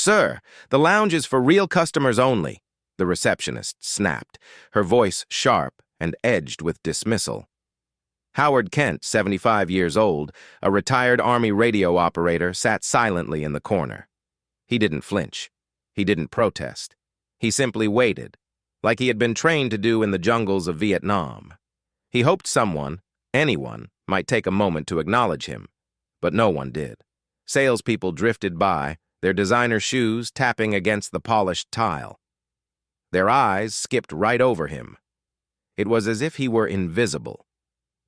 "Sir, the lounge is for real customers only," the receptionist snapped, her voice sharp and edged with dismissal. Howard Kent, 75 years old, a retired Army radio operator, sat silently in the corner. He didn't flinch. He didn't protest. He simply waited, like he had been trained to do in the jungles of Vietnam. He hoped someone, anyone, might take a moment to acknowledge him, but no one did. Salespeople drifted by, their designer shoes tapping against the polished tile. Their eyes skipped right over him. It was as if he were invisible.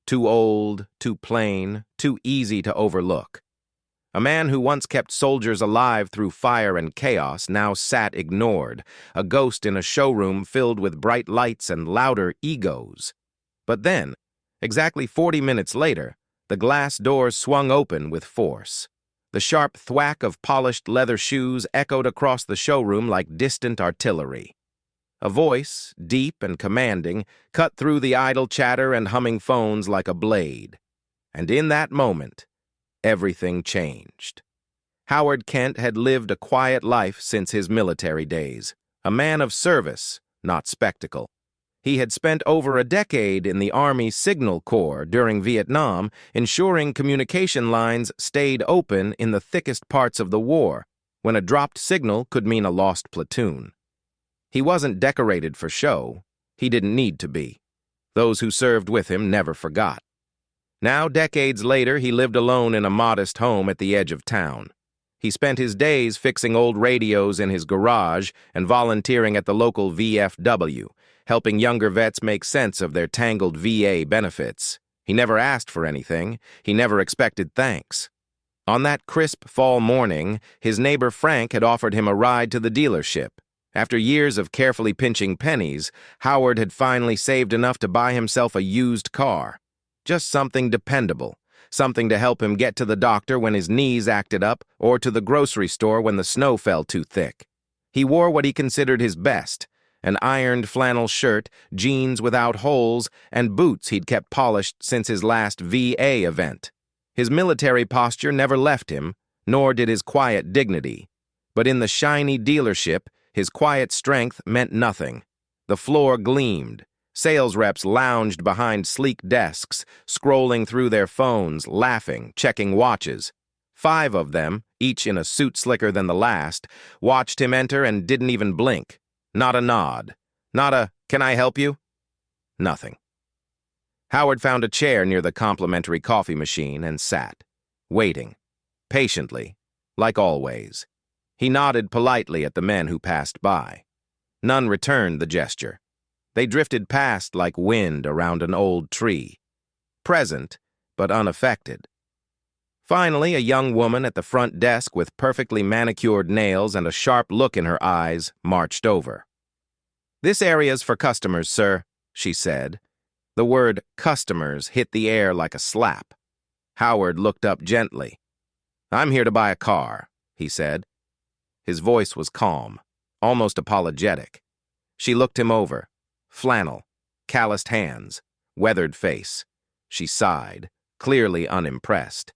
Too old, too plain, too easy to overlook. A man who once kept soldiers alive through fire and chaos now sat ignored, a ghost in a showroom filled with bright lights and louder egos. But then, exactly 40 minutes later, the glass doors swung open with force. The sharp thwack of polished leather shoes echoed across the showroom like distant artillery. A voice, deep and commanding, cut through the idle chatter and humming phones like a blade. And in that moment, everything changed. Howard Kent had lived a quiet life since his military days, a man of service, not spectacle. He had spent over a decade in the Army Signal Corps during Vietnam, ensuring communication lines stayed open in the thickest parts of the war, when a dropped signal could mean a lost platoon. He wasn't decorated for show. He didn't need to be. Those who served with him never forgot. Now, decades later, he lived alone in a modest home at the edge of town. He spent his days fixing old radios in his garage and volunteering at the local VFW, helping younger vets make sense of their tangled VA benefits. He never asked for anything. He never expected thanks. On that crisp fall morning, his neighbor Frank had offered him a ride to the dealership. After years of carefully pinching pennies, Howard had finally saved enough to buy himself a used car. Just something dependable, something to help him get to the doctor when his knees acted up or to the grocery store when the snow fell too thick. He wore what he considered his best, an ironed flannel shirt, jeans without holes, and boots he'd kept polished since his last VA event. His military posture never left him, nor did his quiet dignity. But in the shiny dealership, his quiet strength meant nothing. The floor gleamed. Sales reps lounged behind sleek desks, scrolling through their phones, laughing, checking watches. 5 of them, each in a suit slicker than the last, watched him enter and didn't even blink. Not a nod. Not a, "Can I help you?" Nothing. Howard found a chair near the complimentary coffee machine and sat, waiting, patiently, like always. He nodded politely at the men who passed by. None returned the gesture. They drifted past like wind around an old tree. Present, but unaffected. Finally, a young woman at the front desk with perfectly manicured nails and a sharp look in her eyes marched over. "This area's for customers, sir," she said. The word customers hit the air like a slap. Howard looked up gently. "I'm here to buy a car," he said. His voice was calm, almost apologetic. She looked him over. Flannel, calloused hands, weathered face. She sighed, clearly unimpressed.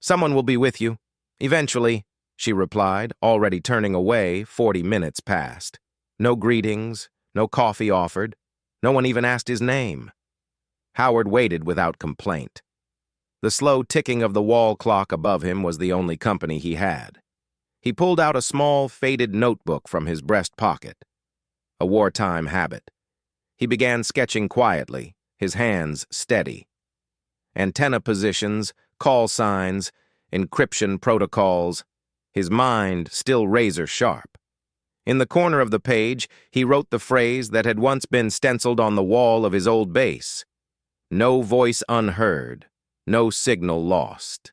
"Someone will be with you. Eventually," she replied, already turning away 40 minutes past. No greetings, no coffee offered. No one even asked his name. Howard waited without complaint. The slow ticking of the wall clock above him was the only company he had. He pulled out a small, faded notebook from his breast pocket. A wartime habit. He began sketching quietly, his hands steady. Antenna positions, call signs, encryption protocols, his mind still razor-sharp. In the corner of the page, he wrote the phrase that had once been stenciled on the wall of his old base. No voice unheard, no signal lost.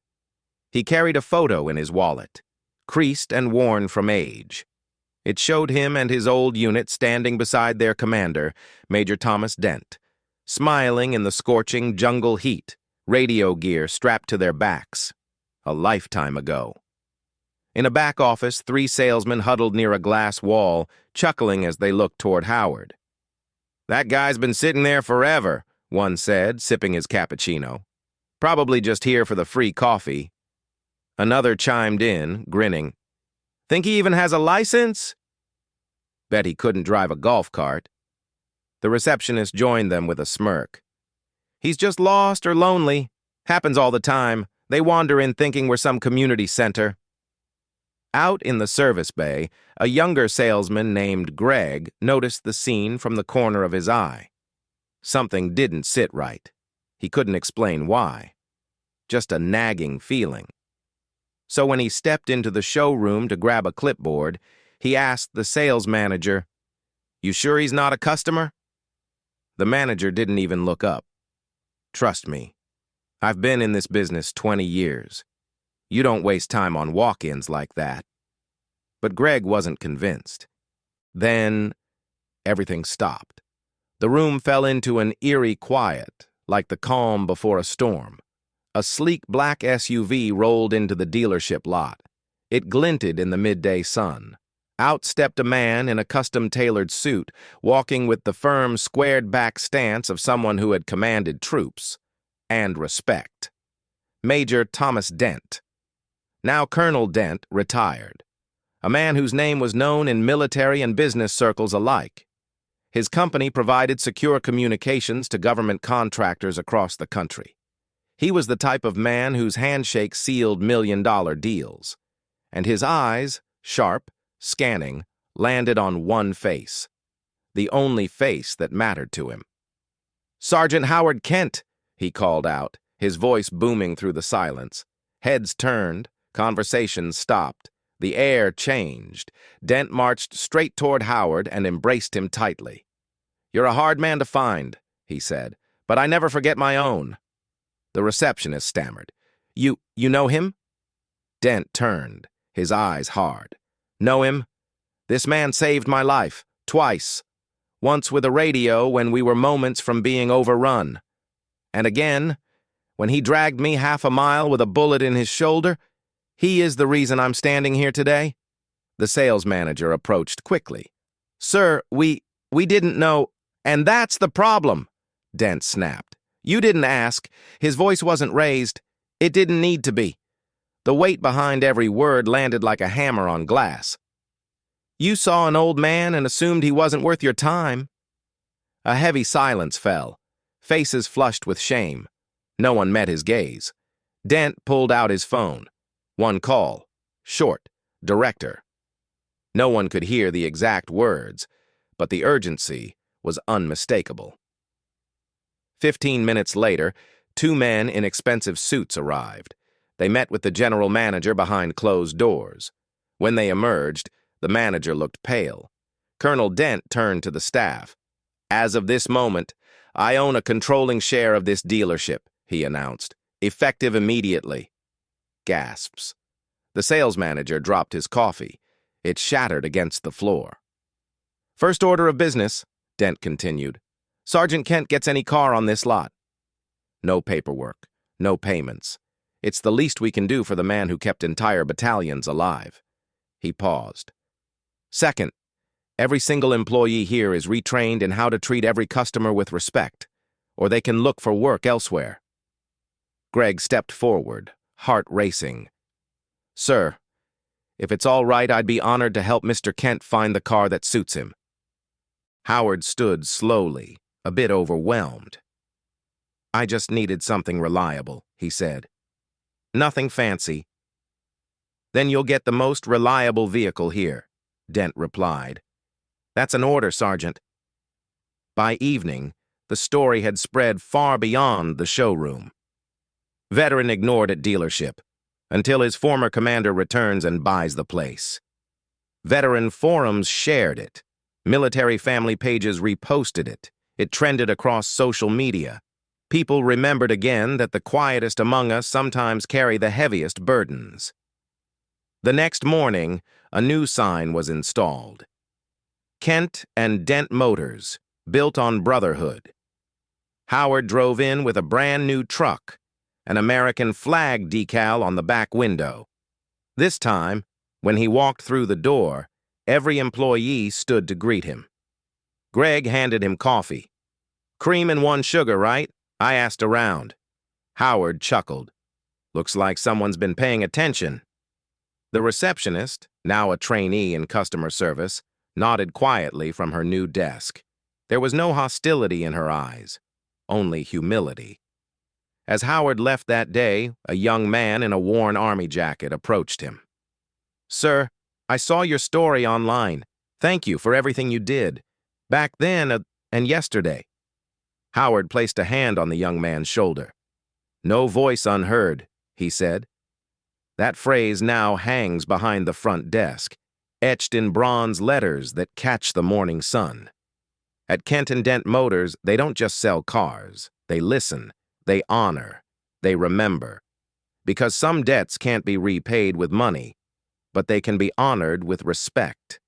He carried a photo in his wallet, creased and worn from age. It showed him and his old unit standing beside their commander, Major Thomas Dent, smiling in the scorching jungle heat, radio gear strapped to their backs. A lifetime ago. In a back office, 3 salesmen huddled near a glass wall, chuckling as they looked toward Howard. "That guy's been sitting there forever," one said, sipping his cappuccino. "Probably just here for the free coffee." Another chimed in, grinning. Think he even has a license? Bet he couldn't drive a golf cart. The receptionist joined them with a smirk. He's just lost or lonely. Happens all the time. They wander in thinking we're some community center. Out in the service bay, a younger salesman named Greg noticed the scene from the corner of his eye. Something didn't sit right. He couldn't explain why. Just a nagging feeling. So when he stepped into the showroom to grab a clipboard, he asked the sales manager, "You sure he's not a customer?" The manager didn't even look up. "Trust me, I've been in this business 20 years. You don't waste time on walk-ins like that." But Greg wasn't convinced. Then, everything stopped. The room fell into an eerie quiet, like the calm before a storm. A sleek black SUV rolled into the dealership lot. It glinted in the midday sun. Out stepped a man in a custom-tailored suit, walking with the firm, squared-back stance of someone who had commanded troops. And respect. Major Thomas Dent. Now Colonel Dent, retired. A man whose name was known in military and business circles alike. His company provided secure communications to government contractors across the country. He was the type of man whose handshake sealed million-dollar deals. And his eyes, sharp, scanning, landed on one face. The only face that mattered to him. "Sergeant Howard Kent," he called out, his voice booming through the silence. Heads turned, conversations stopped. The air changed. Dent marched straight toward Howard and embraced him tightly. "You're a hard man to find," he said, "but I never forget my own." The receptionist stammered. You know him?" Dent turned, his eyes hard. "Know him? This man saved my life, twice. Once with a radio when we were moments from being overrun. And again, when he dragged me half a mile with a bullet in his shoulder. He is the reason I'm standing here today." The sales manager approached quickly. "Sir, we didn't know." "And that's the problem," Dent snapped. "You didn't ask. His voice wasn't raised. It didn't need to be. The weight behind every word landed like a hammer on glass. You saw an old man and assumed he wasn't worth your time." A heavy silence fell, faces flushed with shame. No one met his gaze. Dent pulled out his phone. One call. Short. Director. No one could hear the exact words, but the urgency was unmistakable. 15 minutes later, 2 men in expensive suits arrived. They met with the general manager behind closed doors. When they emerged, the manager looked pale. Colonel Dent turned to the staff. "As of this moment, I own a controlling share of this dealership," he announced, "effective immediately." Gasps. The sales manager dropped his coffee. It shattered against the floor. "First order of business," Dent continued. "Sergeant Kent gets any car on this lot." No paperwork, no payments. It's the least we can do for the man who kept entire battalions alive. He paused. "Second, every single employee here is retrained in how to treat every customer with respect, or they can look for work elsewhere." Greg stepped forward, heart racing. "Sir, if it's all right, I'd be honored to help Mr. Kent find the car that suits him." Howard stood slowly, a bit overwhelmed. "I just needed something reliable," he said. "Nothing fancy." "Then you'll get the most reliable vehicle here," Dent replied. "That's an order, Sergeant." By evening, the story had spread far beyond the showroom. Veteran ignored at dealership, until his former commander returns and buys the place. Veteran forums shared it. Military family pages reposted it. It trended across social media. People remembered again that the quietest among us sometimes carry the heaviest burdens. The next morning, a new sign was installed. Kent and Dent Motors, built on Brotherhood. Howard drove in with a brand new truck, an American flag decal on the back window. This time, when he walked through the door, every employee stood to greet him. Greg handed him coffee. "Cream and 1 sugar, right?" I asked around. Howard chuckled. "Looks like someone's been paying attention." The receptionist, now a trainee in customer service, nodded quietly from her new desk. There was no hostility in her eyes, only humility. As Howard left that day, a young man in a worn army jacket approached him. "Sir, I saw your story online. Thank you for everything you did. Back then and yesterday." Howard placed a hand on the young man's shoulder. "No voice unheard," he said. That phrase now hangs behind the front desk, etched in bronze letters that catch the morning sun. At Kent and Dent Motors, they don't just sell cars. They listen, they honor, they remember. Because some debts can't be repaid with money, but they can be honored with respect.